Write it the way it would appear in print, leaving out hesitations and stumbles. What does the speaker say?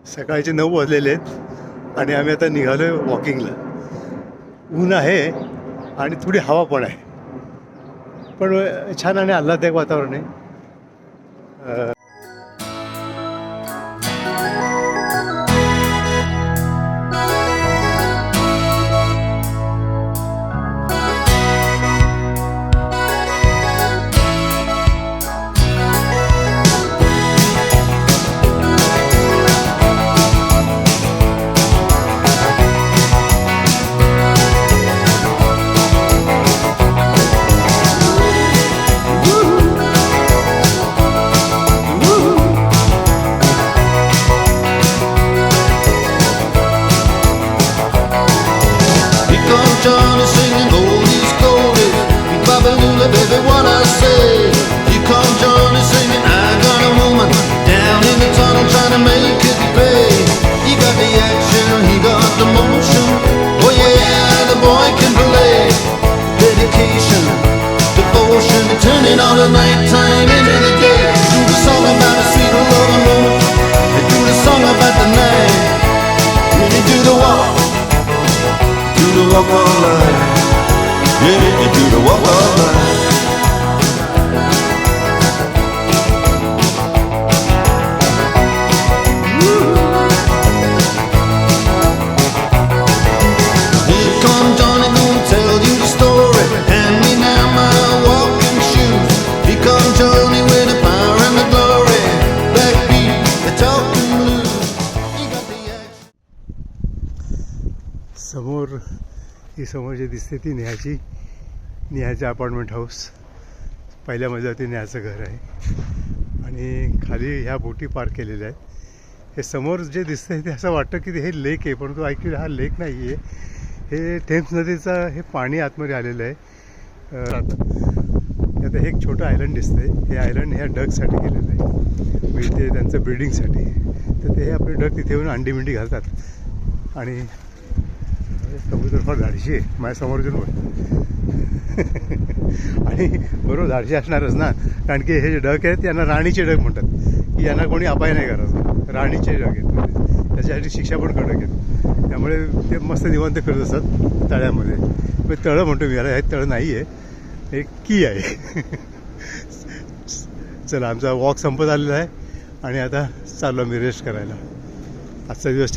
सकाळचे 9 वाजलेले आहेत आणि आम्ही आता निघालो आहे वॉकिंगला. ऊन आहे आणि थोडी हवा पण आहे, पण छान आणि आल्हाददायक वातावरण आहे. Johnny singing oldies goldies, Babalula, baby, what I say. Here come Johnny singing, I got a woman down in the tunnel trying to make it pay. He got the action, he got the motion. Oh yeah, the boy can play. Dedication, devotion, turning all the nighttime into the day. Do the song about a sweet love and woman. They do the song about the night. When you do the walk of life, yeah, you do the walk of life. Here come Johnny, gonna tell you the story. Hand me now my walking shoes. Here come Johnny with the power and the glory. Backbeat, the talking blues. He got the action. समोर जे दिसते ती नेहाचं apartment house. पहिल्या मजल्यावरती नेहाचं घर आहे आणि खाली ह्या बोटी पार्क केलेल्या आहेत. हे समोर जे दिसतंय ते असं वाटतं की हे लेक आहे, परंतु ॲक्च्युली हा लेक नाही आहे. हे थेम्स नदीचं हे पाणी आतमध्ये आलेलं आहे. आता हे एक छोटं आयलंड दिसतंय. हे आयलंड ह्या डगसाठी केलेलं आहे, म्हणजे ते त्यांचं ब्रीडिंगसाठी. तर ते आपले डग तिथे येऊन अंडी बिंडी घालतात. आणि समुद्र फार धाडशी आहे माझ्या समोर येऊन आणि बरोबर धाडशी असणारच ना, कारण की हे जे डक आहेत यांना राणीचे डक म्हणतात, की यांना कोणी अपाय नाही करायचं. राणीचे डक आहेत, म्हणजे त्याच्यासाठी शिक्षा पण कडक आहेत. त्यामुळे ते मस्त निवांत करत असतात तळ्यामध्ये. मग तळं म्हणतो मी, याला हे तळं नाही आहे, हे की आहे. चला, आमचा वॉक संपत आलेला आहे आणि आता चाललो मी रेस्ट करायला. आजचा दिवस